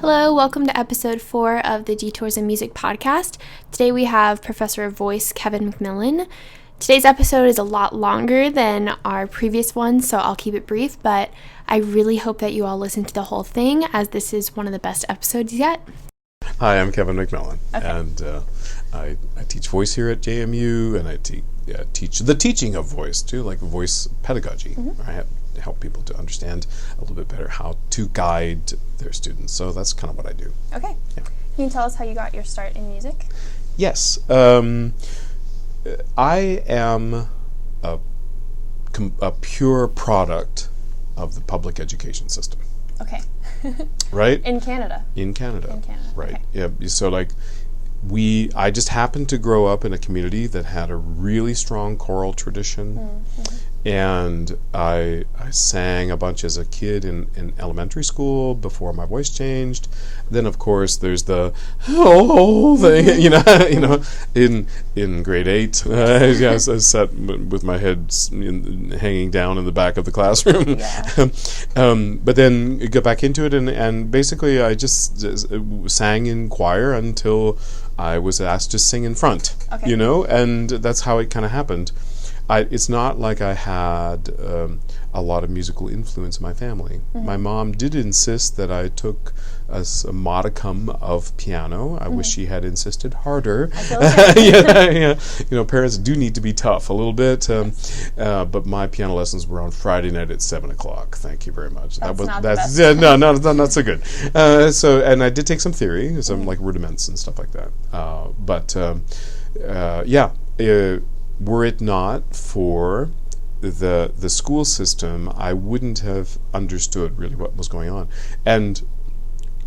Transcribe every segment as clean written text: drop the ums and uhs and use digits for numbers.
Hello, welcome to episode 4 of the Detours in Music podcast. Today we have Professor of Voice Kevin McMillan. Today's episode is a lot longer than our previous one, so I'll keep it brief, but I really hope that you all listen to the whole thing, as this is one of the best episodes yet. Hi, I'm Kevin McMillan, and I teach voice here at JMU, and I teach the teaching of voice too, like voice pedagogy. Mm-hmm. I have to help people to understand a little bit better how to guide their students. So that's kind of what I do. Okay. Yeah. Can you tell us how you got your start in music? Yes. I am a pure product of the public education system. Okay. Right? In Canada. In Canada. Right. Okay. Yeah. So I just happened to grow up in a community that had a really strong choral tradition. Mm-hmm. And I sang a bunch as a kid in elementary school before my voice changed. Then, of course, there's the thing, in grade 8. I sat with my head hanging down in the back of the classroom. Yeah. But then got back into it, and basically I just sang in choir until I was asked to sing in front, and that's how it kind of happened. It's not like I had a lot of musical influence in my family. Mm-hmm. My mom did insist that I took a modicum of piano. I wish she had insisted harder. Parents do need to be tough a little bit. But my piano lessons were on Friday night at 7:00. Thank you very much. That's not so good. And I did take some theory, some like rudiments and stuff like that. Were it not for the school system, I wouldn't have understood really what was going on. And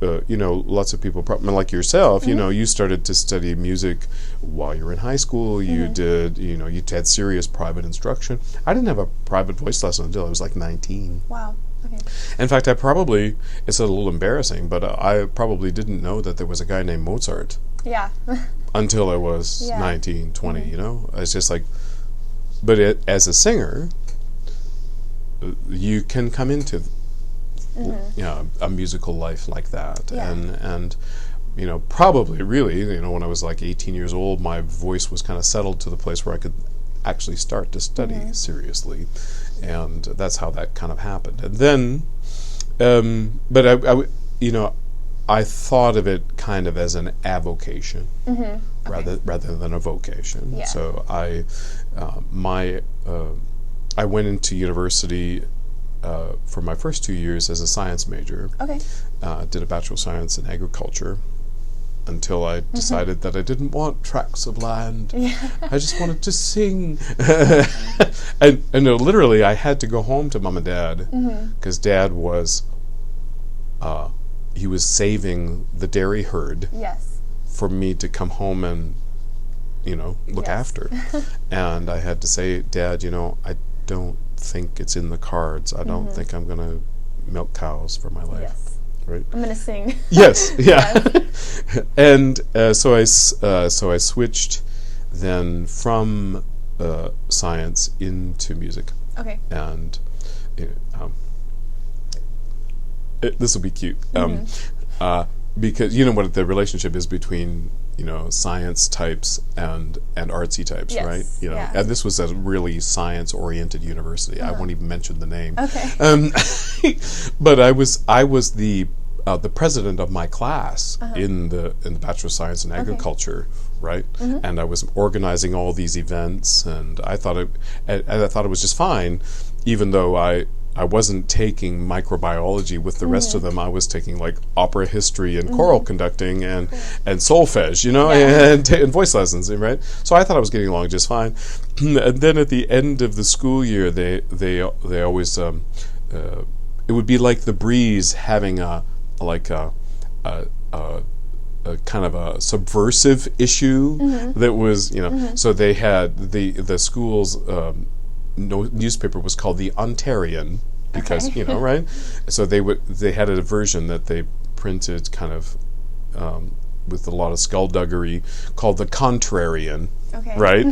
lots of people, like yourself, mm-hmm. You started to study music while you were in high school. Mm-hmm. You did, you had serious private instruction. I didn't have a private voice lesson until I was like 19. Wow. Okay. In fact, it's a little embarrassing, but I probably didn't know that there was a guy named Mozart. Yeah. Until I was 19, 20, mm-hmm. It's just like, but as a singer, you can come into a musical life like that. Yeah. And probably really, when I was like 18 years old, my voice was kind of settled to the place where I could actually start to study mm-hmm. seriously. And that's how that kind of happened. And then, I thought of it kind of as an avocation mm-hmm. rather than a vocation. Yeah. So I went into university for my first 2 years as a science major. Okay. Did a Bachelor of Science in Agriculture until I decided that I didn't want tracts of land. Yeah. I just wanted to sing. and literally I had to go home to Mom and Dad because Dad was he was saving the dairy herd for me to come home and look after. And I had to say, Dad, I don't think it's in the cards. I don't think I'm going to milk cows for my life. Yes. Right? I'm going to sing. Yes, yeah. Yes. And so I switched then from science into music. Okay. And this will be cute. Because what the relationship is between science types and artsy types, right? And this was a really science-oriented university. I won't even mention the name. Okay. But I was the president of my class in the Bachelor of Science in Agriculture, right? Mm-hmm. And I was organizing all these events, and I thought it was just fine, even though I wasn't taking microbiology with the rest of them. I was taking like opera history and choral conducting and solfege, and voice lessons, right? So I thought I was getting along just fine. And then at the end of the school year, they always it would be like the breeze having a kind of a subversive issue that was, so they had the school's newspaper was called the Ontarian because right. So they had a version that they printed kind of with a lot of skullduggery called the Contrarian, right?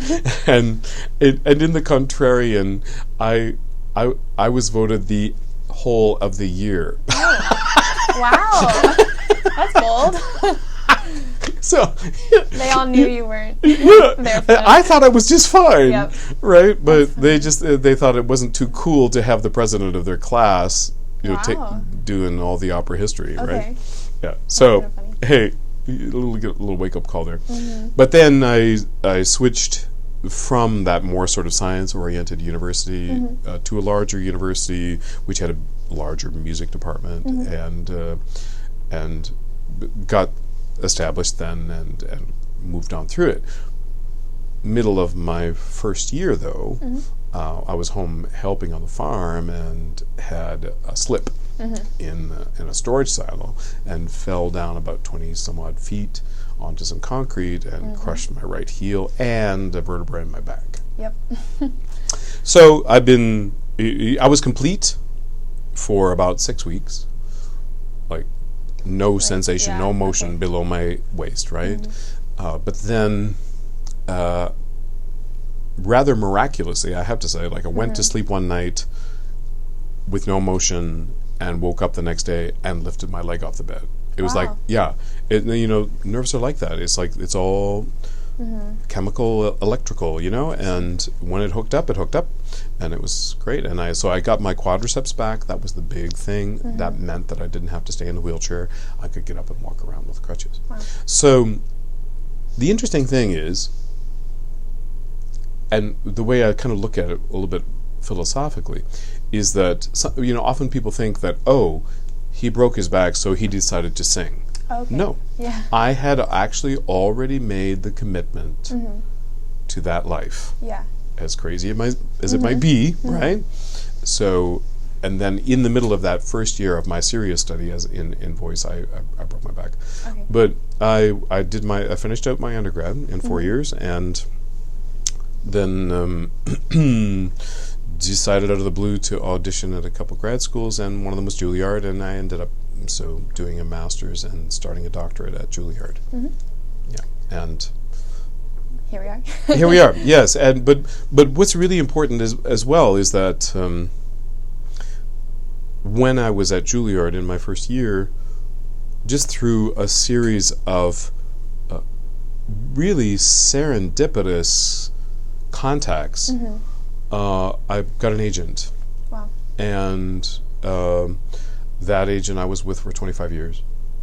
and in the Contrarian, I was voted the whole of the year. Wow. That's bold. So they all knew you weren't there for them. I thought I was just fine, Yep. right? But they thought it wasn't too cool to have the president of their class, Wow. doing all the opera history, Okay. right? Yeah. So kinda funny. hey, a little wake up call there. Mm-hmm. But then I switched from that more sort of science oriented university Mm-hmm. to a larger university, which had a larger music department, Mm-hmm. and got established then and moved on through it. Middle of my first year, though, I was home helping on the farm and had a slip in a storage silo and fell down about 20 some odd feet onto some concrete and crushed my right heel and a vertebrae in my back. Yep. So I was complete for about 6 weeks, like no sensation, Yeah, no motion okay. below my waist, right? But then, rather miraculously, I have to say, like I went to sleep one night with no motion and woke up the next day and lifted my leg off the bed. It was like, Wow. nerves are like that. It's like, it's all chemical, electrical, and when it hooked up, and it was great. And I got my quadriceps back. That was the big thing. That meant that I didn't have to stay in the wheelchair. I could get up and walk around with crutches. Wow. So the interesting thing is, and the way I kind of look at it a little bit philosophically, is that often people think that, oh, he broke his back, so he decided to sing. Okay. No. Yeah. I had actually already made the commitment to that life, Yeah. as crazy as it might be, right? So, and then in the middle of that first year of my serious study as in voice, I broke my back. Okay. But I finished out my undergrad in 4 years, and then decided out of the blue to audition at a couple grad schools, and one of them was Juilliard, and I ended up doing a master's and starting a doctorate at Juilliard. Yeah, and Here we are. here we are. Yes, and but what's really important as well is that when I was at Juilliard in my first year, just through a series of really serendipitous contacts, I got an agent. Wow. And that agent I was with for 25 years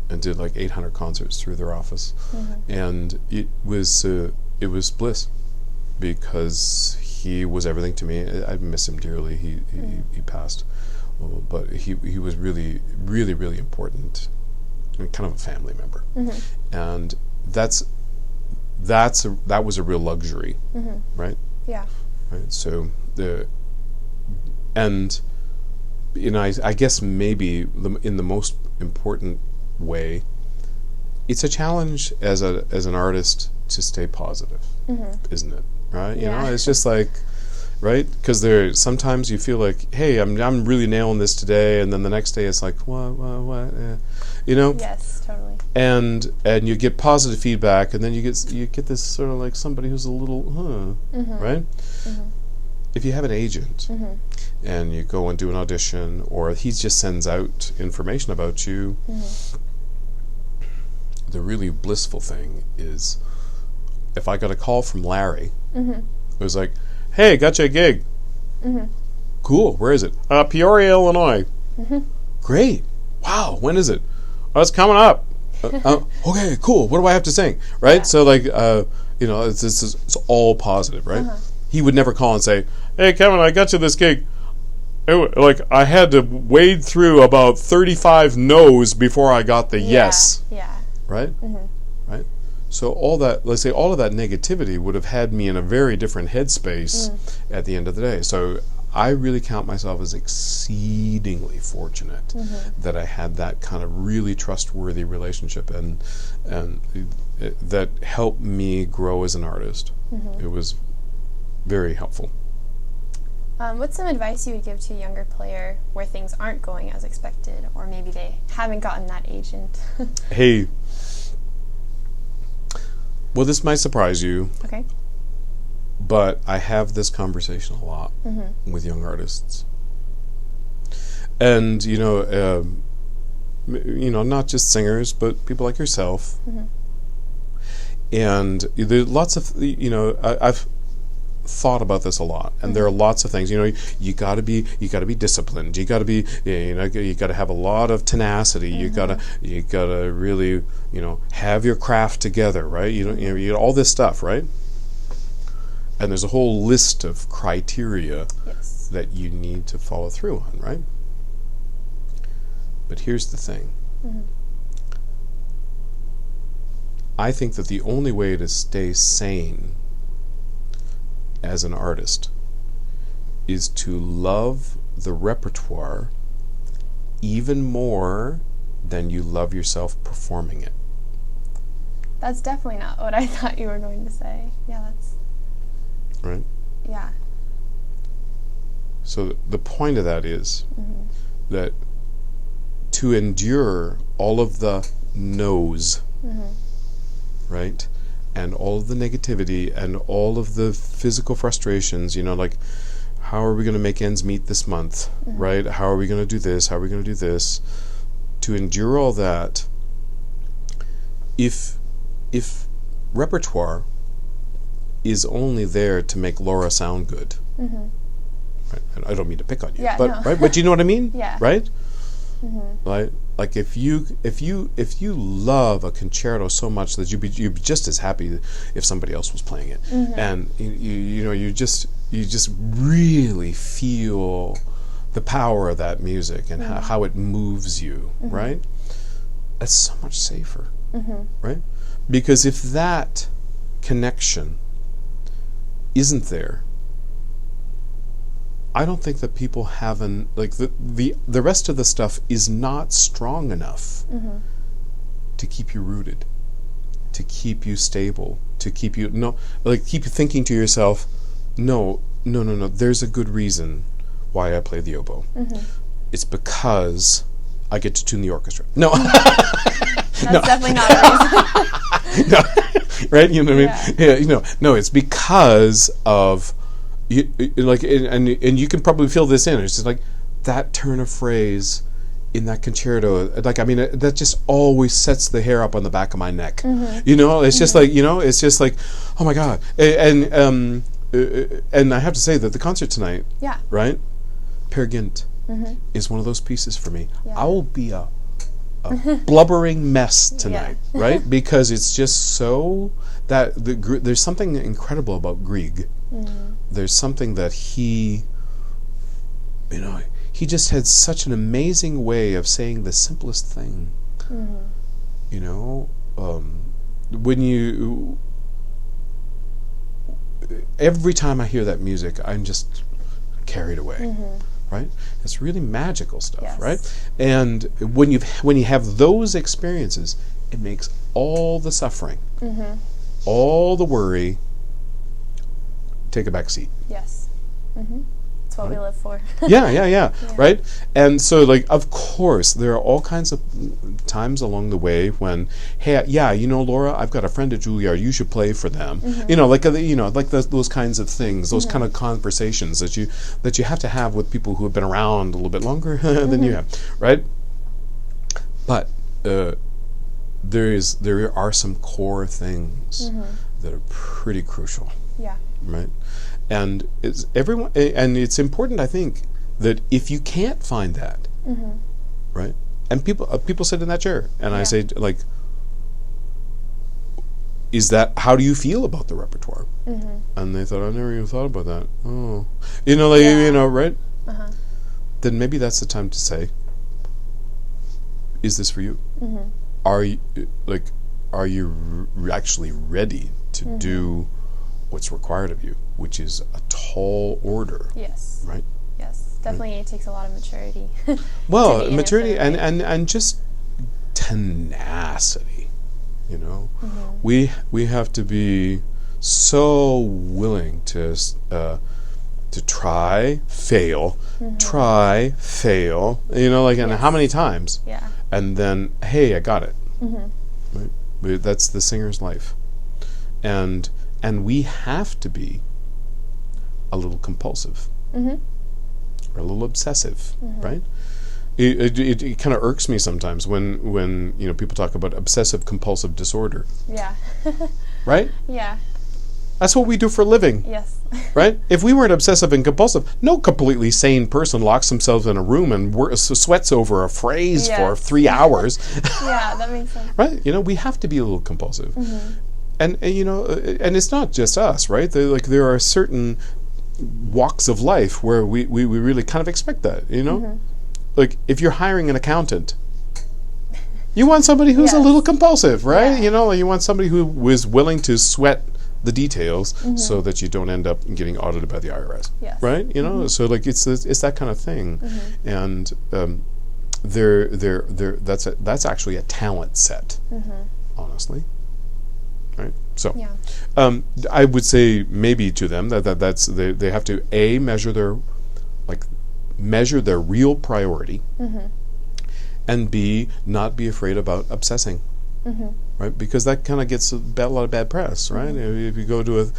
and did like 800 concerts through their office. And it was bliss, because he was everything to me. I miss him dearly. He passed. But he was really, really, really important, and kind of a family member. And that was a real luxury, right? Yeah. Right. So I guess maybe in the most important way, it's a challenge as an artist to stay positive, isn't it? Right? Yeah. It's just like, right? Because sometimes you feel like, hey, I'm really nailing this today, and then the next day it's like, what? Yes, totally. And you get positive feedback, and then you get this sort of like somebody who's a little, right? If you have an agent and you go and do an audition, or he just sends out information about you, the really blissful thing is, if I got a call from Larry, it was like, hey, got you a gig. Cool, where is it? Peoria, Illinois. Great. Wow, when is it? Oh, it's coming up. Okay, cool. What do I have to sing? Right? Yeah. So like, it's all positive, right? He would never call and say, hey, Kevin, I got you this gig. Like, I had to wade through about 35 no's before I got the yes. Yeah. Right? Right? So all of that negativity would have had me in a very different headspace at the end of the day. So I really count myself as exceedingly fortunate that I had that kind of really trustworthy relationship, and that helped me grow as an artist. It was very helpful. What's some advice you would give to a younger player where things aren't going as expected, or maybe they haven't gotten that agent? Hey, well, this might surprise you. Okay. But I have this conversation a lot with young artists. And, not just singers, but people like yourself. And there's lots of, I've thought about this a lot, and there are lots of things. You got to be disciplined. You got to be, you got to have a lot of tenacity. You got to really, have your craft together, right? You all this stuff, right? And there's a whole list of criteria that you need to follow through on, right? But here's the thing. I think that the only way to stay sane as an artist is to love the repertoire even more than you love yourself performing it. That's definitely not what I thought you were going to say. Yeah, that's... Right? Yeah. So the point of that is that to endure all of the no's, right? And all of the negativity and all of the physical frustrations, like, how are we going to make ends meet this month, right? How are we going to do this? How are we going to do this? To endure all that, if repertoire is only there to make Laura sound good, right? And I don't mean to pick on you, right? But you know what I mean, right? Like if you love a concerto so much that you'd be just as happy if somebody else was playing it, and you just really feel the power of that music and how it moves you, right? That's so much safer, right? Because if that connection isn't there, I don't think that people haven't, like, the rest of the stuff is not strong enough to keep you rooted, to keep you stable, to keep you keep you thinking to yourself, no, there's a good reason why I play the oboe. It's because I get to tune the orchestra. No. That's definitely not a reason. No. Right? You know what I mean? Yeah, no, it's because of and you can probably feel this in. It's just like that turn of phrase in that concerto. That just always sets the hair up on the back of my neck. It's just like, it's just like, oh my God. And I have to say that the concert tonight, right? Peer Gynt is one of those pieces for me. I will be a blubbering mess tonight, right? Because it's just so that there's something incredible about Grieg. There's something that he just had such an amazing way of saying the simplest thing. When every time I hear that music, I'm just carried away. Right? It's really magical stuff, right? And when you have those experiences, it makes all the suffering, all the worry, take a back seat. Yes. That's what we live for. Yeah. Right? And so, like, of course, there are all kinds of times along the way when, hey, Laura, I've got a friend at Juilliard, you should play for them. Those kinds of things, those kind of conversations that you have to have with people who have been around a little bit longer than you have, right? But there are some core things that are pretty crucial. Yeah. Right? And it's important, I think, that if you can't find that, right? And people sit in that chair, and I say, like, is that, how do you feel about the repertoire? And they thought, I never even thought about that. Oh, right? Then maybe that's the time to say, is this for you? Are you actually ready to do what's required of you, which is a tall order? Yes. Right? Yes. Definitely it takes a lot of maturity. Well, maturity and just tenacity, We have to be so willing to try, fail, and how many times? Yeah. And then, hey, I got it. Right? That's the singer's life. And we have to be a little compulsive or a little obsessive, right? it kind of irks me sometimes when people talk about obsessive compulsive disorder. Yeah. Right? Yeah. That's what we do for a living. Yes. Right? If we weren't obsessive and compulsive, no completely sane person locks themselves in a room and sweats over a phrase for 3 hours. Yeah, that makes sense. Right? We have to be a little compulsive. Mm-hmm. And and it's not just us, right? There are certain walks of life where we really kind of expect that, Mm-hmm. Like, if you're hiring an accountant, you want somebody who's a little compulsive, right? Yeah. You want somebody who is willing to sweat the details so that you don't end up getting audited by the IRS, right? So it's that kind of thing, and that's actually a talent set, honestly, right? So, I would say maybe to them that's they have to measure their real priority, and B, not be afraid about obsessing. Right, because that kind of gets a lot of bad press, right? If you go to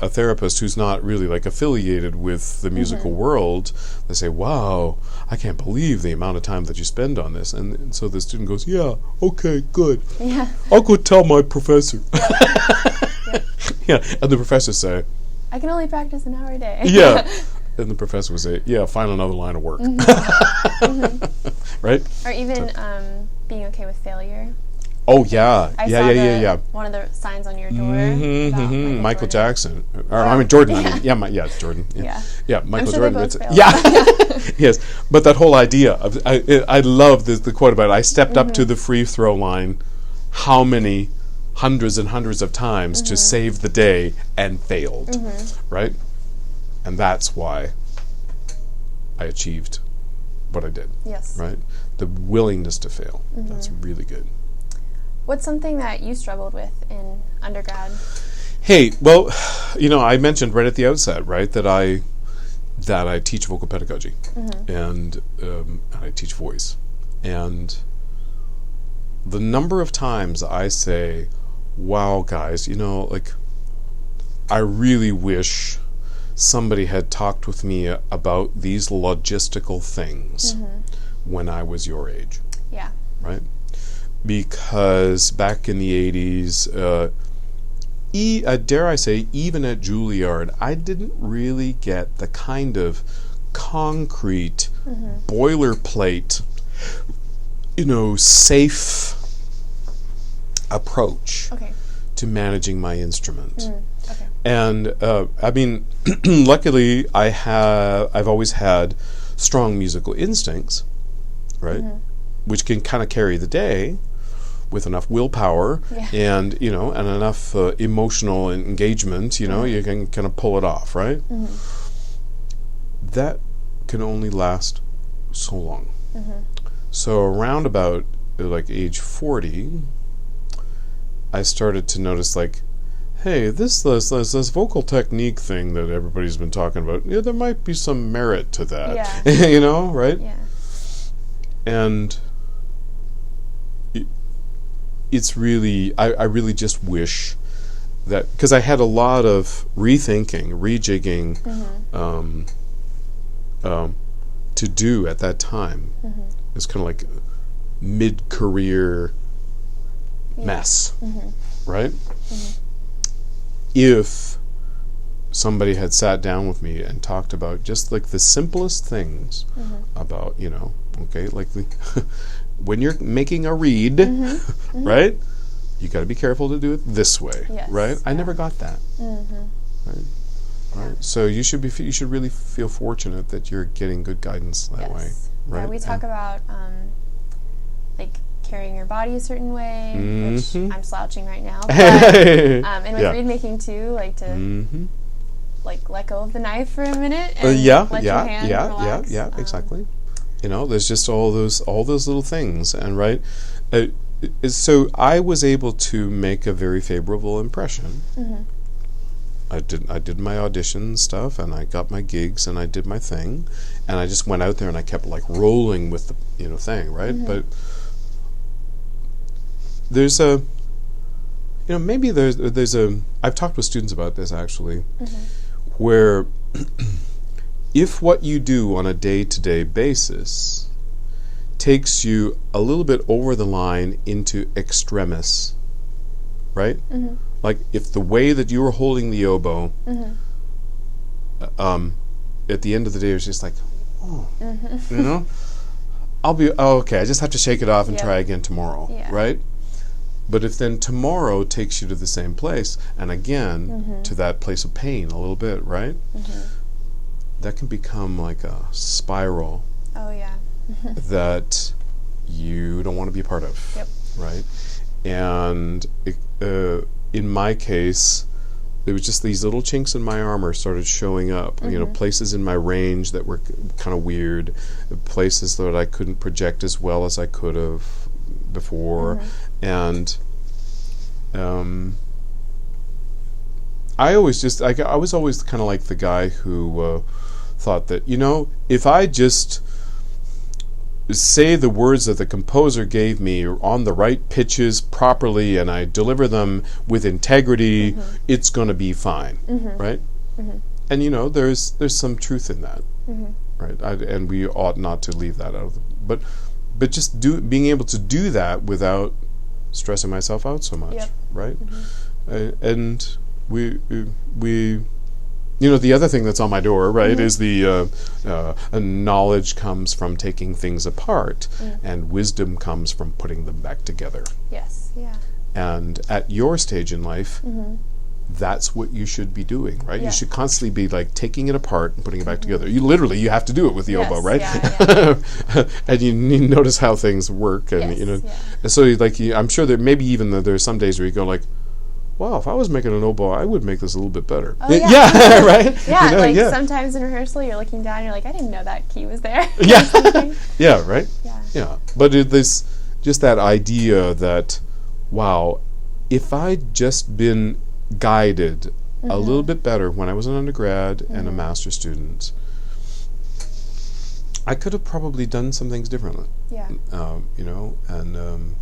a therapist who's not really affiliated with the musical world, they say, "Wow, I can't believe the amount of time that you spend on this." And so the student goes, "Yeah, okay, good. Yeah, I'll go tell my professor." Yeah, and the professor say, "I can only practice an hour a day." Yeah. And the professor would say, "Yeah, find another line of work." Right? Or even being okay with failure. Oh yeah, I saw one of the signs on your door. About Michael Jackson, or Jordan. Jordan. Yeah, Michael Jordan. Yes, but that whole idea of I love the quote about it. I stepped up to the free throw line, how many hundreds and hundreds of times to save the day and failed, right? And that's why I achieved what I did. Yes. Right? The willingness to fail. That's really good. What's something that you struggled with in undergrad? Hey, well, I mentioned right at the outset, right, that I teach vocal pedagogy, and I teach voice. And the number of times I say, "Wow, guys, I really wish somebody had talked with me about these logistical things when I was your age." Yeah. Right? Because back in the 80s, dare I say, even at Juilliard, I didn't really get the kind of concrete, boilerplate, safe approach to managing my instrument. Okay. And luckily, I've always had strong musical instincts, right, which can kind of carry the day with enough willpower and and enough emotional engagement. You can kind of pull it off, right? That can only last so long. So around about age 40, I started to notice hey, this vocal technique thing that everybody's been talking about, there might be some merit to that. Yeah. Right? Yeah. And it's really, I really just wish that, because I had a lot of rethinking, rejigging to do at that time. It's kind of mid-career mess, right? If somebody had sat down with me and talked about just the simplest things about, when you're making a read, right, you got to be careful to do it this way, right? I never got that, right? So you should really feel fortunate that you're getting good guidance that way, right? Yeah, we talk about carrying your body a certain way, which I'm slouching right now. But, and with reed making too, to let go of the knife for a minute and let your hand relax. Exactly. There's just all those little things, and right. So I was able to make a very favorable impression. I did my audition stuff, and I got my gigs, and I did my thing, and I just went out there and I kept rolling with the thing, right? But there's a maybe there's a I've talked with students about this actually, where if what you do on a day-to-day basis takes you a little bit over the line into extremis, right? Mm-hmm. Like if the way that you were holding the oboe, at the end of the day, it's just like, oh, you know, okay, I just have to shake it off and try again tomorrow, right? But if then tomorrow takes you to the same place, and again, to that place of pain a little bit, right? That can become like a spiral. Oh, yeah. That you don't want to be a part of, right? And in my case, there was just these little chinks in my armor started showing up. You know, places in my range that were kind of weird, places that I couldn't project as well as I could have before, and I was always kind of like the guy who thought that, you know, if I just say the words that the composer gave me on the right pitches properly and I deliver them with integrity, it's going to be fine, right? And you know, there's some truth in that, right? And we ought not to leave that out of the, but just being able to do that without stressing myself out so much, right? And we you know, the other thing that's on my door, right, is the knowledge comes from taking things apart, and wisdom comes from putting them back together. Yes, yeah. And at your stage in life, that's what you should be doing, right? You should constantly be like taking it apart and putting it back together. You have to do it with the oboe, right? And you notice how things work, and you know, and so like I'm sure that maybe even there's some days where you go like, wow, if I was making an oboe, I would make this a little bit better. Oh, yeah. Right? Yeah, you know, like sometimes in rehearsal you're looking down, you're like, I didn't know that key was there. Yeah, right? Yeah. But this, just that idea that, wow, if I'd just been guided a little bit better when I was an undergrad and a master's student, I could have probably done some things differently. Yeah. You know, and,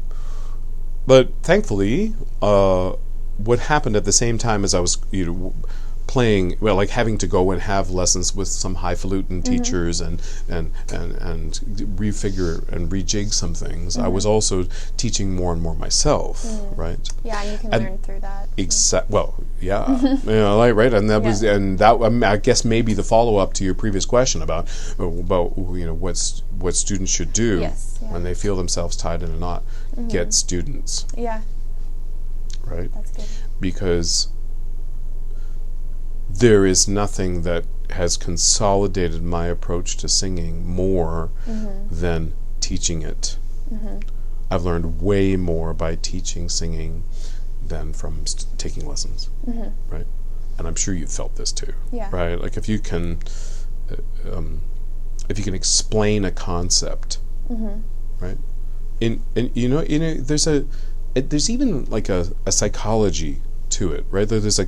but thankfully, what happened at the same time as I was, you know, playing, well, like having to go and have lessons with some highfalutin teachers and refigure and rejig some things, I was also teaching more and more myself, right? Yeah, you can learn through that. Well, yeah, you know, like, right, and that was, and that I guess maybe the follow up to your previous question about you know what students should do when they feel themselves tied in a knot. Get students. Yeah. Right? That's good. Because there is nothing that has consolidated my approach to singing more than teaching it. I've learned way more by teaching singing than from taking lessons, right? And I'm sure you've felt this too, right? Like if you can explain a concept, right? And you know, there's even like a psychology to it, right? There's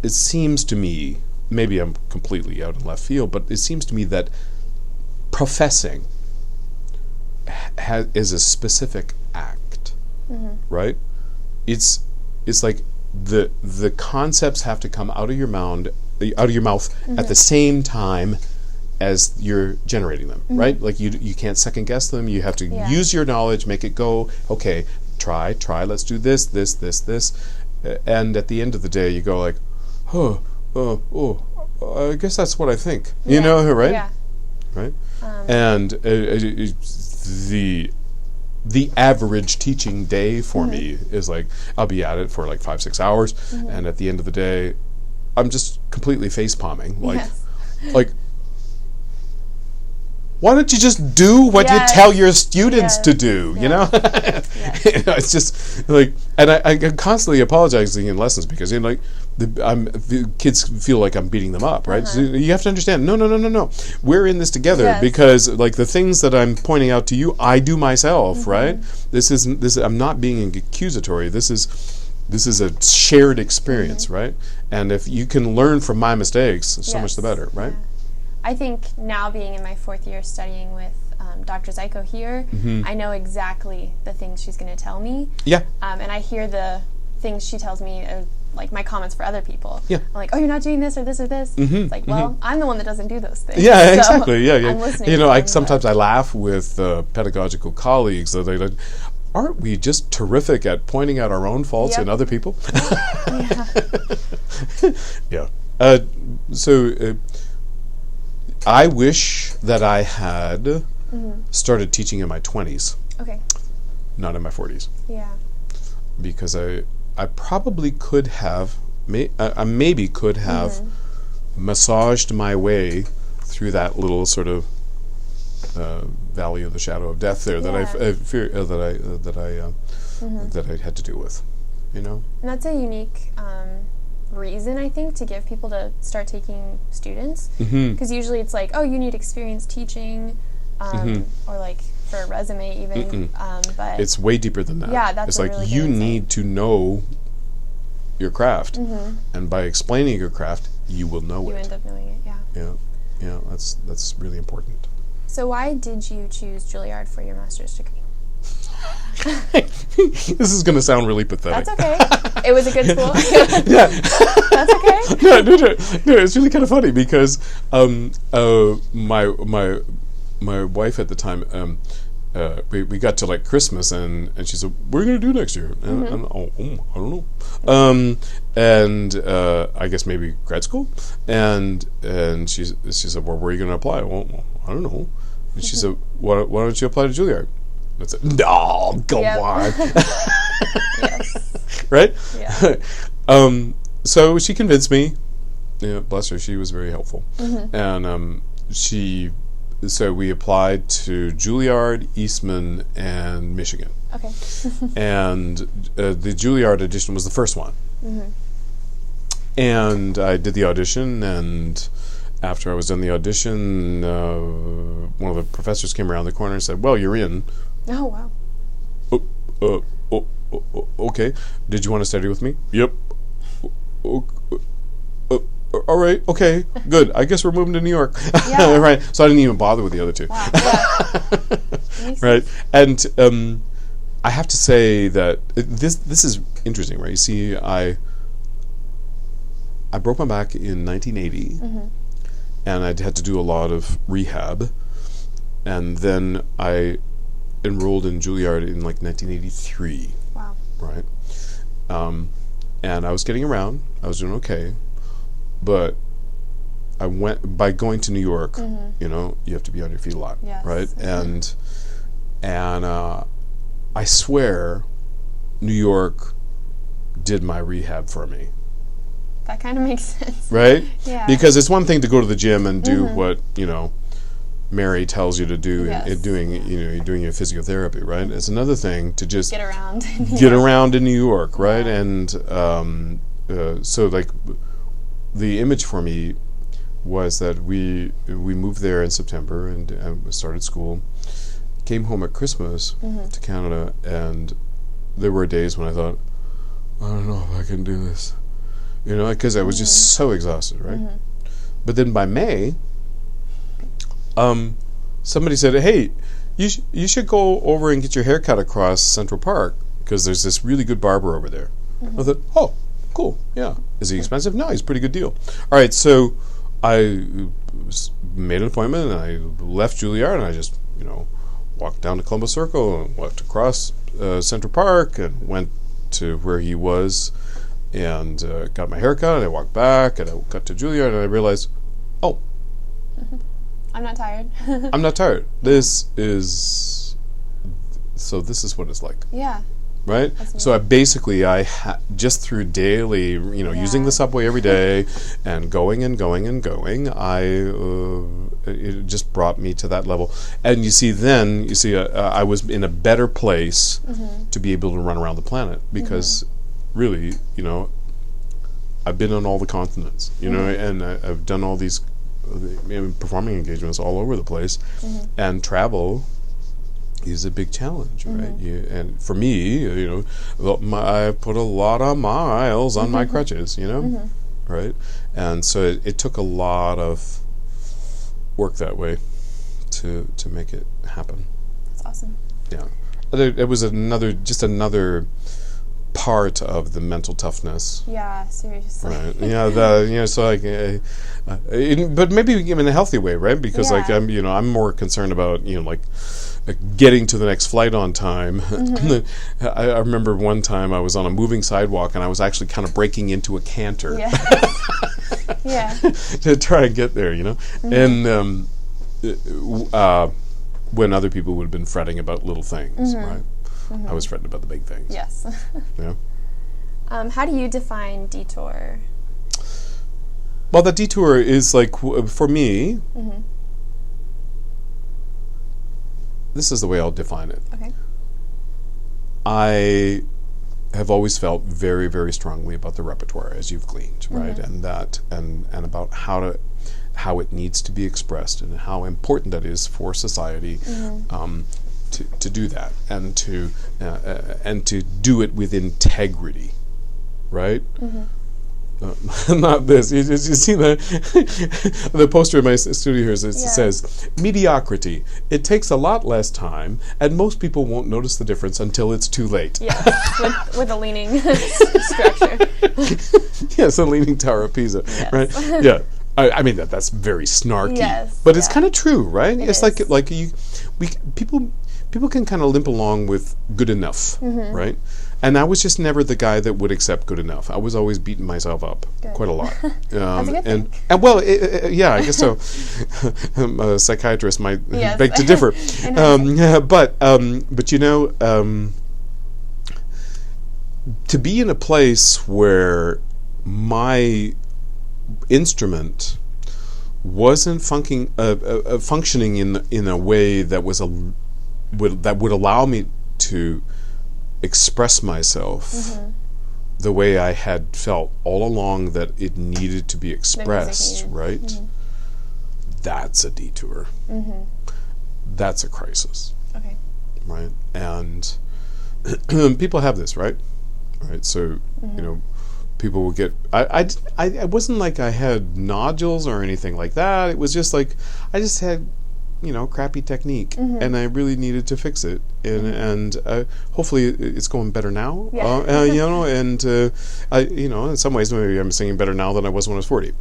it seems to me, maybe I'm completely out in left field, but it seems to me that professing is a specific act, right? It's like the concepts have to come out of your mouth at the same time as you're generating them, right? Like you can't second guess them. You have to use your knowledge, make it go, okay, try, let's do this, and at the end of the day, you go like, I guess that's what I think. You know, right? Yeah. Right? And the average teaching day for me is like, I'll be at it for like 5-6 hours, and at the end of the day, I'm just completely face palming, like. Why don't you just do what you tell your students to do, you know? You know? It's just like, and I'm constantly apologizing in lessons because, you know, like, the kids feel like I'm beating them up, right? So you have to understand, no. We're in this together because, like, the things that I'm pointing out to you, I do myself, right? I'm not being accusatory. This is a shared experience, right? And if you can learn from my mistakes, so much the better, right? I think now being in my 4th year studying with Dr. Zyko here, I know exactly the things she's going to tell me. Yeah. And I hear the things she tells me are like my comments for other people. Yeah. I'm like, oh, you're not doing this or this or this. It's like, well, I'm the one that doesn't do those things. Yeah, so exactly. Yeah. I'm listening. You know, to I them, sometimes I laugh with pedagogical colleagues that they like, aren't we just terrific at pointing out our own faults in other people? Yeah. So I wish that I had started teaching in my 20s. Okay. Not in my 40s. Yeah. Because I probably could have, maybe could have massaged my way through that little sort of valley of the shadow of death there that I fear that I had to deal with, you know. And that's a unique reason, I think, to give people to start taking students, because usually it's like, oh, you need experience teaching, or like for a resume even, but it's way deeper than that. Yeah, that's it's like really you need to know your craft, and by explaining your craft, you will know it. You end up knowing it. Yeah. That's really important. So why did you choose Juilliard for your master's degree? This is going to sound really pathetic. That's okay. It was a good school. Yeah. That's okay. No, it's really kind of funny because my wife at the time, we got to like Christmas and she said, what are you going to do next year? And I don't know. And I guess maybe grad school. And she said, well, where are you going to apply? Well, I don't know. And she said, why don't you apply to Juilliard? I said, no, go on. Yes. Right? Yeah. So she convinced me. Yeah, bless her, she was very helpful. And so we applied to Juilliard, Eastman, and Michigan. Okay. And the Juilliard edition was the first one. And I did the audition, and after I was done the audition, one of the professors came around the corner and said, well, you're in. Oh, wow. Okay. Did you want to study with me? Yep. All right. Okay. Good. I guess we're moving to New York. Yeah. Right. So I didn't even bother with the other two. Wow. Yeah. Right. And I have to say that this is interesting, right? You see, I broke my back in 1980, and I had to do a lot of rehab, and then I enrolled in Juilliard in like 1983. Wow. Right. And I was getting around. I was doing okay. But I went, by going to New York, you know, you have to be on your feet a lot. Yes. Right? And I swear New York did my rehab for me. That kind of makes sense. Right? Yeah. Because it's one thing to go to the gym and do what, you know, Mary tells you to do in doing, you know, you're doing your physiotherapy, right? It's another thing to just get around in New York, right? Yeah. And so like the image for me was that we moved there in September and started school, came home at Christmas to Canada, and there were days when I thought, I don't know if I can do this, you know, because I was just so exhausted, right? But then by May, somebody said, hey, you should go over and get your hair cut across Central Park because there's this really good barber over there. I thought, oh, cool, yeah. Is he expensive? No, he's a pretty good deal. All right, so I made an appointment, and I left Juilliard, and I just, you know, walked down to Columbus Circle and walked across Central Park and went to where he was and got my hair cut, and I walked back, and I got to Juilliard, and I realized, oh, I'm not tired. I'm not tired. This is what it's like. Yeah. Right? So I basically, just through daily, you know, using the subway every day and going, it just brought me to that level. And you see, I was in a better place to be able to run around the planet because really, you know, I've been on all the continents, you know, and I've done all these performing engagements all over the place, and travel is a big challenge, right? And for me, you know, I put a lot of miles on my crutches, you know, right? And so it took a lot of work that way to make it happen. That's awesome. Yeah, it was another part of the mental toughness. Yeah, seriously. Right. Yeah. So like, but maybe in a healthy way, right? Because like I'm more concerned about like getting to the next flight on time. I remember one time I was on a moving sidewalk and I was actually kind of breaking into a canter. Yeah. To try and get there, and when other people would have been fretting about little things, right? I was fretting about the big things. Yes. Yeah. How do you define detour? Well, the detour is like, for me, this is the way I'll define it. Okay. I have always felt very, very strongly about the repertoire, as you've gleaned, right? And about how it needs to be expressed and how important that is for society. To do that and to do it with integrity, right? Not this. You see the poster in my studio here. It says mediocrity. It takes a lot less time, and most people won't notice the difference until it's too late. Yeah, with a leaning structure. Yes, a leaning Tower of Pisa, right? Yeah. I mean that's very snarky, but it's kind of true, right? It's like people can kind of limp along with good enough, right? And I was just never the guy that would accept good enough. I was always beating myself up quite a lot. That's a good thing. And well, yeah, I guess so. A psychiatrist might beg to differ. But to be in a place where my instrument wasn't functioning in a way that would allow me to express myself the way I had felt all along that it needed to be expressed, right? That's a detour. That's a crisis. Okay. Right? And people have this, right? Right. So, people will get I wasn't like I had nodules or anything like that. It was just like I just had crappy technique, and I really needed to fix it, and hopefully it's going better now. And in some ways maybe I'm singing better now than I was when I was 40.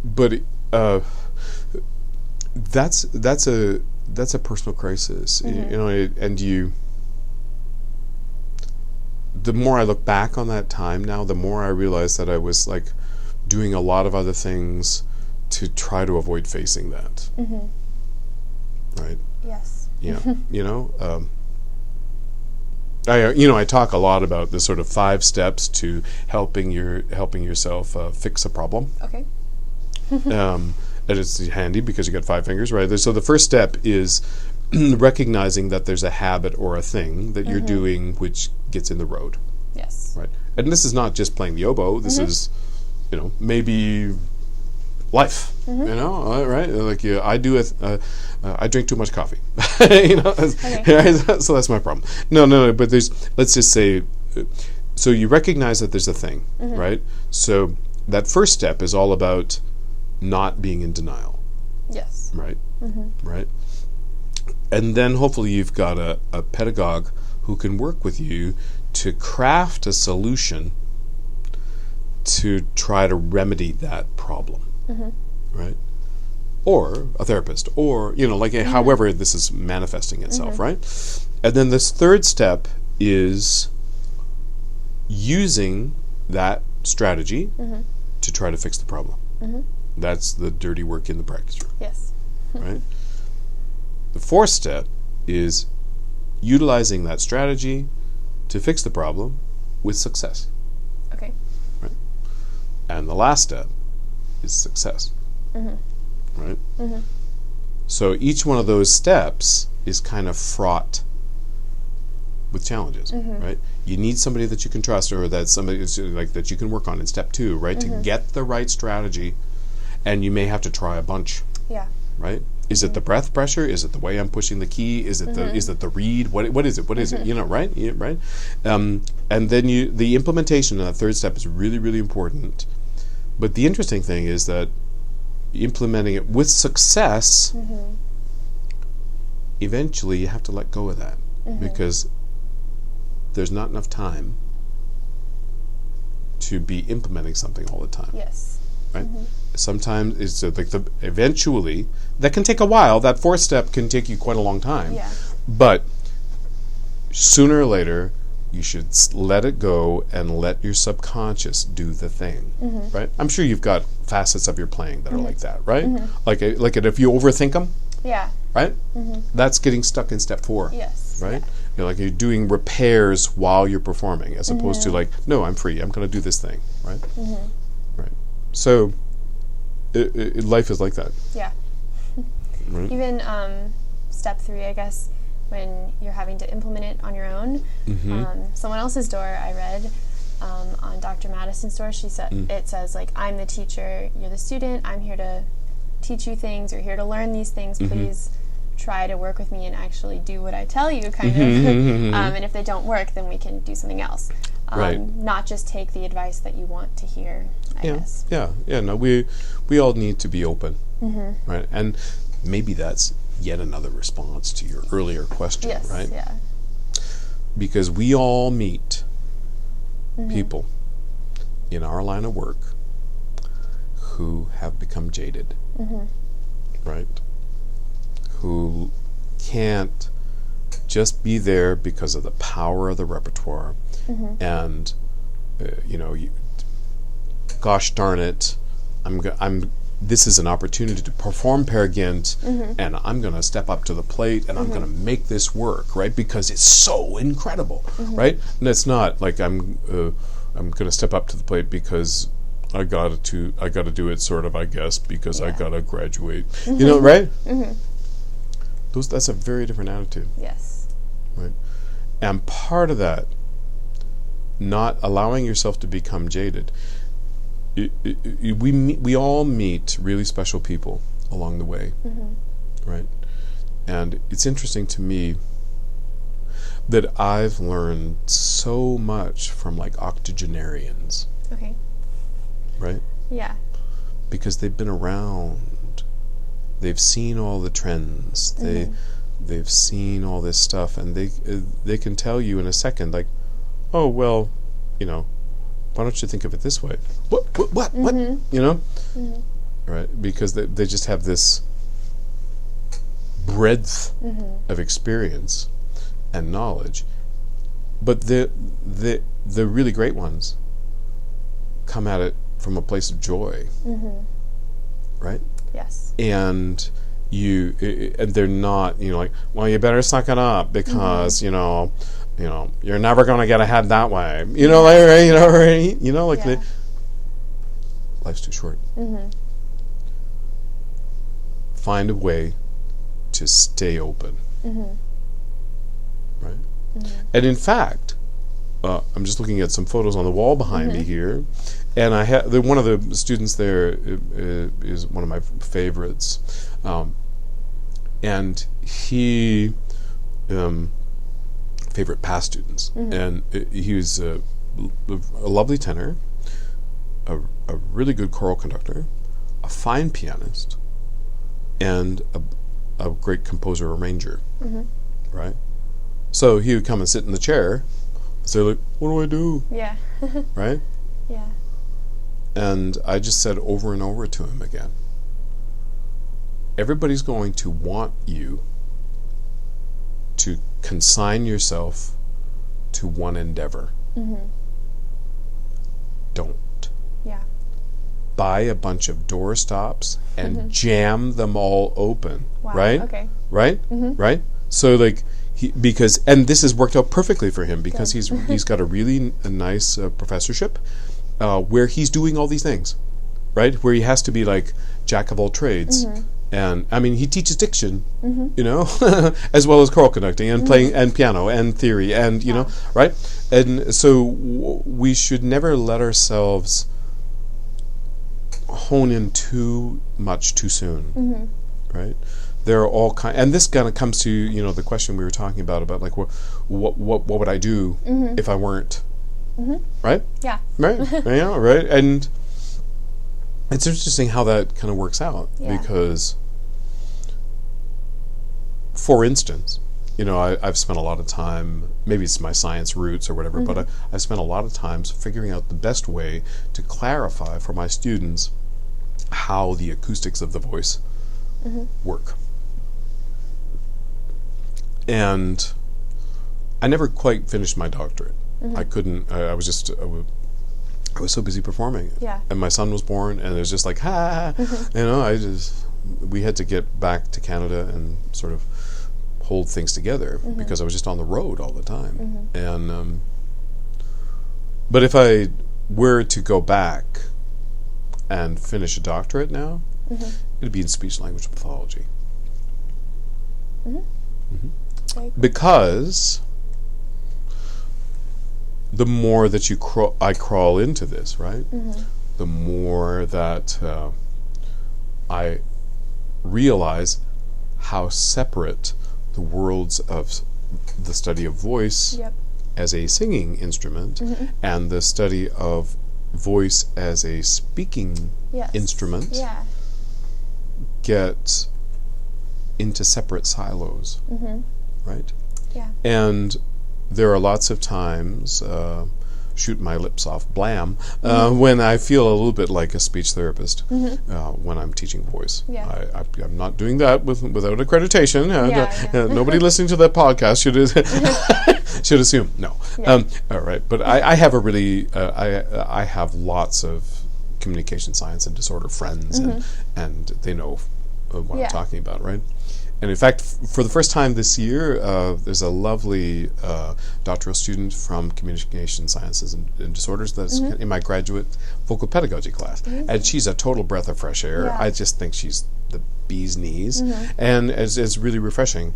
But that's a personal crisis, and the more I look back on that time now, the more I realize that I was like doing a lot of other things to try to avoid facing that. Right? Yes. Yeah. I talk a lot about the sort of 5 steps to helping yourself fix a problem. Okay. And it's handy because you got 5 fingers, right? So the first step is recognizing that there's a habit or a thing that you're doing which gets in the road. Yes. Right. And this is not just playing the oboe. This is, maybe life. Right? Like I do I drink too much coffee. So that's my problem. No. But let's just say, so you recognize that there's a thing, right? So that first step is all about not being in denial. Yes. Right. Right. And then hopefully you've got a pedagogue who can work with you to craft a solution to try to remedy that problem, right? Or a therapist, or however this is manifesting itself, right? And then this third step is using that strategy to try to fix the problem. That's the dirty work in the practice room. Yes. Right? The fourth step is utilizing that strategy to fix the problem with success. Okay. Right? And the last step is success. Right? So each one of those steps is kind of fraught with challenges, right? You need somebody that you can trust, or that somebody that you can work on in step 2, right? To get the right strategy, and you may have to try a bunch. Yeah. Right? Is it the breath pressure? Is it the way I'm pushing the key? Is it the reed? What is it? What is it? Right? Yeah, right? And then the implementation of that third step is really, really important. But the interesting thing is that implementing it with success, eventually you have to let go of that, because there's not enough time to be implementing something all the time. Yes. Right? Sometimes it's eventually, that can take a while. That fourth step can take you quite a long time. Yeah. But sooner or later, you should let it go and let your subconscious do the thing. Right? I'm sure you've got facets of your playing that are like that, right? Like if you overthink them. Yeah. Right? That's getting stuck in step 4. Yes. Right? You're doing repairs while you're performing, as opposed to no, I'm free. I'm going to do this thing. Right? Right. So, life is like that. Yeah. Right? Even step 3, I guess, when you're having to implement it on your own. Someone else's door I read on Dr. Madison's door. She said it says like, I'm the teacher, you're the student. I'm here to teach you things. You're here to learn these things. Please try to work with me and actually do what I tell you, kind of. And if they don't work, then we can do something else. Right. Not just take the advice that you want to hear, I guess. Yeah. No, we all need to be open, right? And maybe that's yet another response to your earlier question, right? Yeah. Because we all meet people in our line of work who have become jaded, right? Who can't just be there because of the power of the repertoire, and gosh darn it, this is an opportunity to perform Peer Gynt, and I'm going to step up to the plate and I'm going to make this work, right? Because it's so incredible, right? And it's not like I'm going to step up to the plate because I got to do it sort of, I guess, because I got to graduate, right? That's a very different attitude. Yes. Right? And part of that, not allowing yourself to become jaded, we all meet really special people along the way, right? And it's interesting to me that I've learned so much from like octogenarians. Okay. Right? Yeah. Because they've been around. They've seen all the trends. They've seen all this stuff, and they can tell you in a second, like, oh well, why don't you think of it this way? What? Right? Because they just have this breadth of experience and knowledge. But the really great ones come at it from a place of joy, right? Yes. And they're not, like, well, you better suck it up because you're never going to get ahead that way. Life's too short. Find a way to stay open, right? And in fact, I'm just looking at some photos on the wall behind me here, and I had one of the students there is one of my favorites, and he favorite past students, and he was a lovely tenor, a really good choral conductor, a fine pianist, and a great composer arranger, right? So he would come and sit in the chair. So like, what do I do? Yeah. Right? Yeah. And I just said over and over to him again, everybody's going to want you to consign yourself to one endeavor. Don't. Yeah. Buy a bunch of door stops and jam them all open. Wow. Right? Okay. Right? Right? So like, and this has worked out perfectly for him because he's got a really nice professorship where he's doing all these things, right? Where he has to be like jack of all trades, and I mean he teaches diction, as well as choral conducting and playing and piano and theory and right? And so we should never let ourselves hone in too much too soon, right? There are all kinds, and this kind of comes to the question we were talking about like what would I do if I weren't, right? Yeah. Right. Yeah. Right. And it's interesting how that kind of works out because, for instance, I've spent a lot of time, maybe it's my science roots or whatever, but I spent a lot of times figuring out the best way to clarify for my students how the acoustics of the voice work. And I never quite finished my doctorate. I couldn't, I was so busy performing. Yeah. And my son was born, and it was just like, we had to get back to Canada and sort of hold things together because I was just on the road all the time. And but if I were to go back and finish a doctorate now, it'd be in speech language pathology. Because the more that I crawl into this, right? The more that I realize how separate the worlds of the study of voice as a singing instrument and the study of voice as a speaking instrument get into separate silos, right? Yeah. And there are lots of times, shoot my lips off, blam, when I feel a little bit like a speech therapist when I'm teaching voice. Yeah. I'm not doing that without accreditation. Nobody listening to that podcast should assume. No. Yeah. All right. But I have a really, I have lots of communication science and disorder friends, and they know what I'm talking about, right? And in fact, for the first time this year, there's a lovely doctoral student from communication sciences and disorders that's in my graduate vocal pedagogy class. And she's a total breath of fresh air. I just think she's the bee's knees. And it's really refreshing.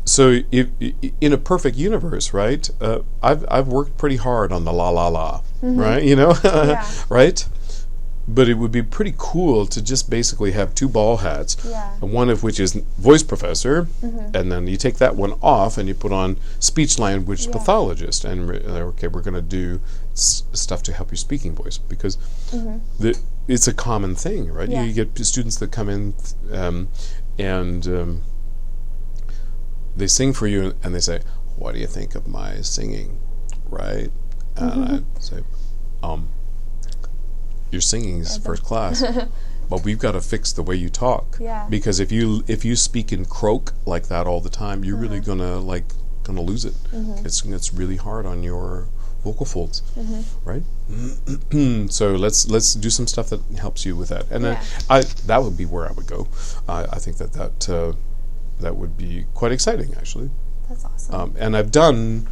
So in a perfect universe, right, I've worked pretty hard on the la, right, right? But it would be pretty cool to just basically have two ball hats, one of which is voice professor, and then you take that one off and you put on speech language pathologist, and we're going to do stuff to help your speaking voice, because it's a common thing, right? You get students that come in and they sing for you, and they say, "What do you think of my singing?" Right? And I say, your singing is first class, but we've got to fix the way you talk. Because if you speak in croak like that all the time, you're really gonna lose it. It's really hard on your vocal folds, right? So let's do some stuff that helps you with that, and then that would be where I would go. I think that would be quite exciting, actually. That's awesome. And I've done.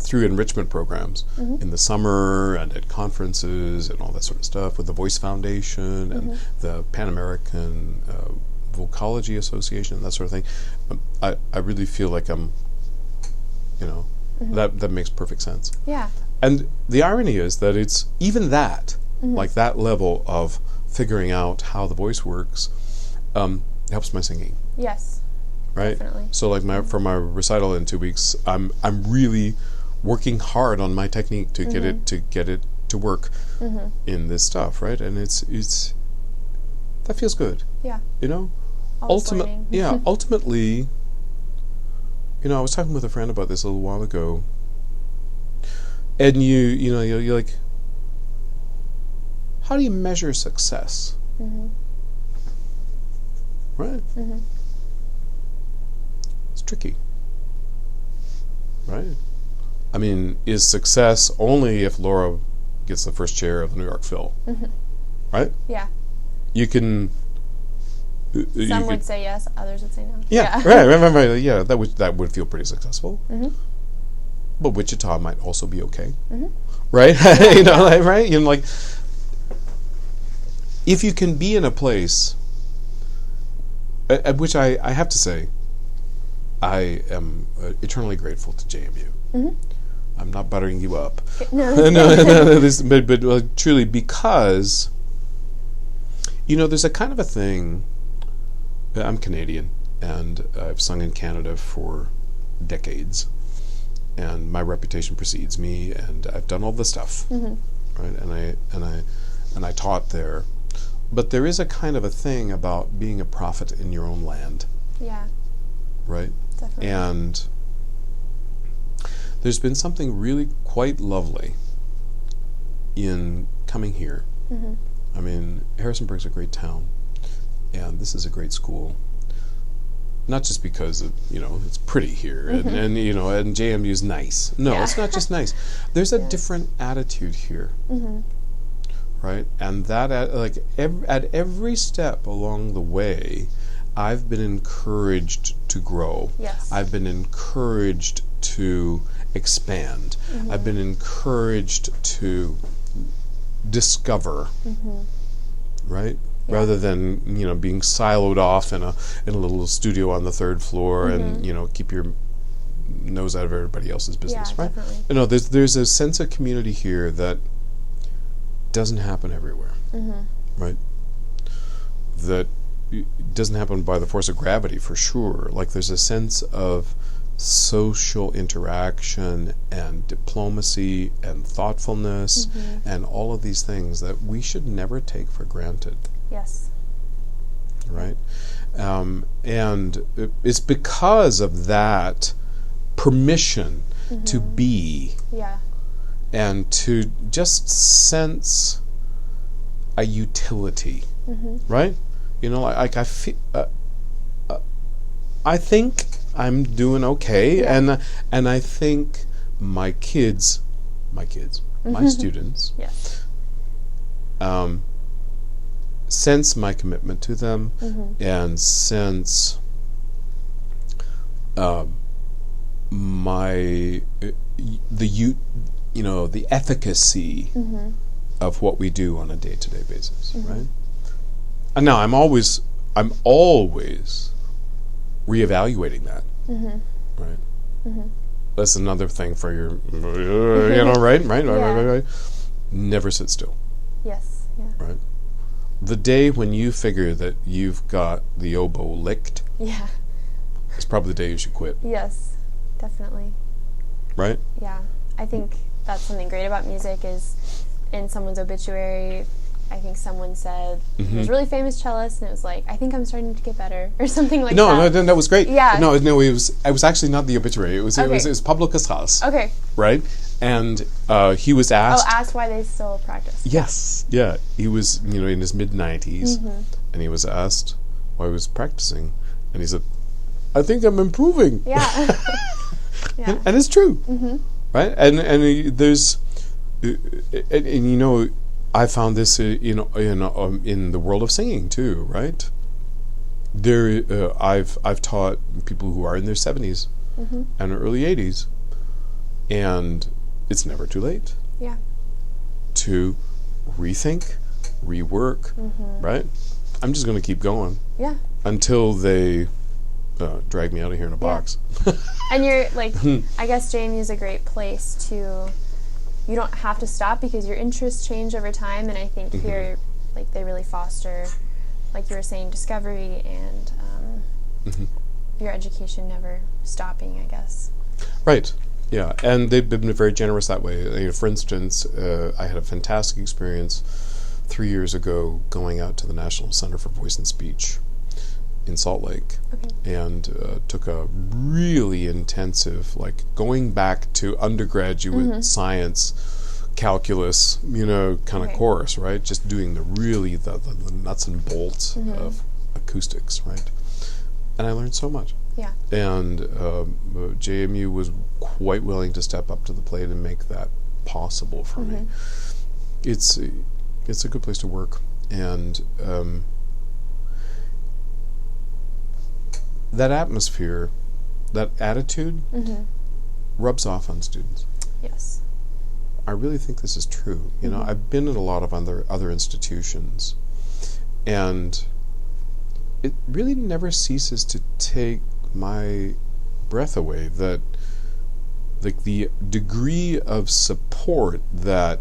Through enrichment programs in the summer and at conferences and all that sort of stuff with the Voice Foundation and the Pan American Vocology Association and that sort of thing. I really feel like I'm, that makes perfect sense. Yeah. And the irony is that it's even that, like that level of figuring out how the voice works, helps my singing. Yes. Right? Definitely. So for my recital in 2 weeks, I'm really working hard on my technique to get it to work in this stuff, right? And it's that feels good. Yeah. Ultimately, I was talking with a friend about this a little while ago, and you're like, how do you measure success? Right? Tricky, right? I mean, is success only if Laura gets the first chair of the New York Phil, right? Yeah. You can. Some would say yes, others would say no. Yeah, right. Yeah, that would feel pretty successful. But Wichita might also be okay, right? Right? Like, if you can be in a place, at which I have to say, I am eternally grateful to JMU. I'm not buttering you up. No. but truly, because there's a kind of a thing. I'm Canadian, and I've sung in Canada for decades, and my reputation precedes me, and I've done all the stuff, right? And I taught there, but there is a kind of a thing about being a prophet in your own land. Yeah. Right? Definitely. And there's been something really quite lovely in coming here. Mm-hmm. I mean, Harrisonburg's a great town, and this is a great school. Not just because it's pretty here, Mm-hmm. and JMU is nice. No, Yeah. it's not just nice. There's a different attitude here, Mm-hmm. right? And that at every step along the way, I've been encouraged to grow. Yes. I've been encouraged to expand. Mm-hmm. I've been encouraged to discover, Mm-hmm. right? Yeah. Rather than being siloed off in a little studio on the third floor, Mm-hmm. and keep your nose out of everybody else's business, Yeah, right? definitely. No, there's a sense of community here that doesn't happen everywhere, Mm-hmm. right? That doesn't happen by the force of gravity, for sure. Like, there's a sense of social interaction and diplomacy and thoughtfulness, Mm-hmm. and all of these things that we should never take for granted, Yes. right? And it's because of that permission Mm-hmm. to be Yeah. and to just sense a utility, Mm-hmm. right? Like I feel, I think I'm doing okay, Yeah. and I think my kids, my students, Yes. sense my commitment to them, Mm-hmm. and sense the efficacy Mm-hmm. of what we do on a day-to-day basis, Mm-hmm. right? And now I'm always reevaluating that, Mm-hmm. right? Mm-hmm. That's another thing for your, right? Yeah. Never sit still, Yes. Yeah. right? The day when you figure that you've got the oboe licked Yeah. is probably the day you should quit, Yes. Definitely. right? Yeah. I think that's something great about music is in someone's obituary, I think someone said he was a really famous cellist, and it was like, I think I'm starting to get better, or something like that. No, that was great. Yeah. No, it was actually not the obituary. It was Pablo Casals, Okay. right? And he was asked. Oh, asked why they still practice. Yes, yeah. He was, in his mid-90s, Mm-hmm. and he was asked why he was practicing, and he said, I think I'm improving. Yeah. Yeah. And it's true, Mm-hmm. right? And there's, and I found this, in the world of singing too, right? There, I've taught people who are in their 70s Mm-hmm. and early 80s, and it's never too late. Yeah. To rethink, rework, Mm-hmm. right? I'm just going to keep going Yeah. until they drag me out of here in a box. And you're like, I guess JMU is a great place to, you don't have to stop because your interests change over time, and I think Mm-hmm. here, like, they really foster, like you were saying, discovery and Mm-hmm. your education never stopping, I guess. Right. Yeah, and they've been very generous that way. For instance, I had a fantastic experience 3 years ago going out to the National Center for Voice and Speech in Salt Lake, Okay. and took a really intensive, like, going back to undergraduate science, calculus, kind of Okay. course, right? Just doing the nuts and bolts of acoustics, right? And I learned so much. Yeah. And JMU was quite willing to step up to the plate and make that possible for me. It's a good place to work, and that atmosphere, that attitude, rubs off on students. Yes. I really think this is true. I've been in a lot of other institutions, and it really never ceases to take my breath away that, like, the degree of support that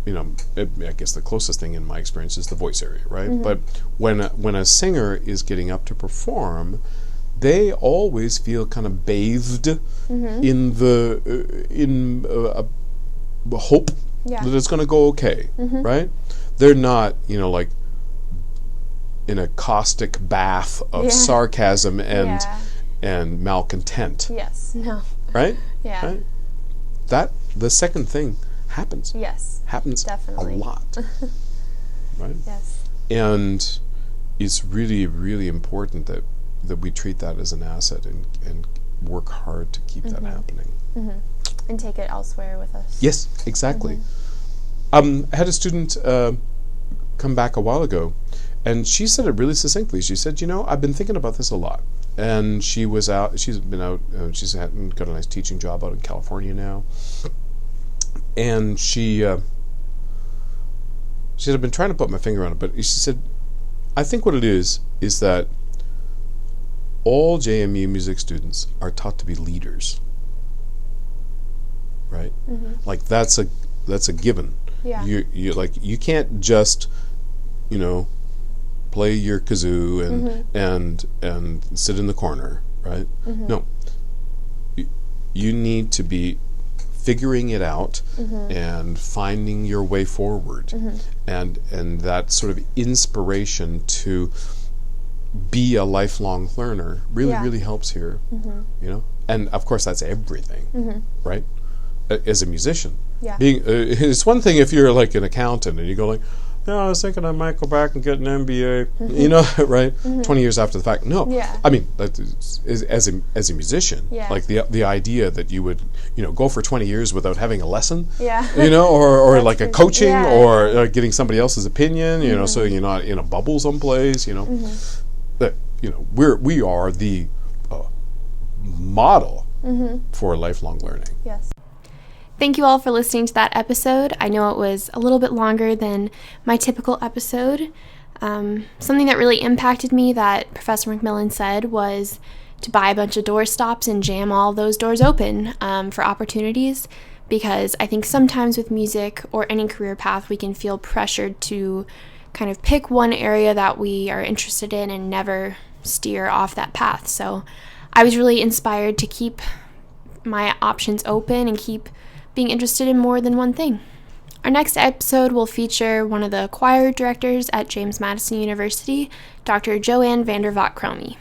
I guess the closest thing in my experience is the voice area, right? But when a singer is getting up to perform, they always feel kind of bathed in the hope Yeah. that it's going to go okay, right? They're not, like, in a caustic bath of sarcasm and malcontent. Yes. No. Right? Yeah. Right? That the second thing happens. Yes. Happens definitely. a lot. Right? Yes. And it's really, really important that we treat that as an asset and work hard to keep that happening. Mm-hmm. And take it elsewhere with us. Yes, exactly. I had a student come back a while ago, and she said it really succinctly. She said, I've been thinking about this a lot. And she's got a nice teaching job out in California now. And she said, I've been trying to put my finger on it, but she said, I think what it is that all JMU music students are taught to be leaders. Right? Mm-hmm. Like that's a given. Yeah. You can't just, play your kazoo and sit in the corner, right? Mm-hmm. No. You need to be figuring it out and finding your way forward, and that sort of inspiration to be a lifelong learner really helps here. And of course that's everything, right? As a musician, it's one thing if you're like an accountant and you go like, I was thinking I might go back and get an MBA, right? 20 years after the fact. No, I mean, as a musician, like the idea that you would, go for 20 years without having a lesson, or like a coaching or getting somebody else's opinion, so you're not in a bubble someplace, that we are the model for lifelong learning. Yes. Thank you all for listening to that episode. I know it was a little bit longer than my typical episode. Something that really impacted me that Professor McMillan said was to buy a bunch of door stops and jam all those doors open for opportunities, because I think sometimes with music or any career path we can feel pressured to kind of pick one area that we are interested in and never steer off that path. So I was really inspired to keep my options open and keep being interested in more than one thing. Our next episode will feature one of the choir directors at James Madison University, Dr. Joanne Vandervat Cromie.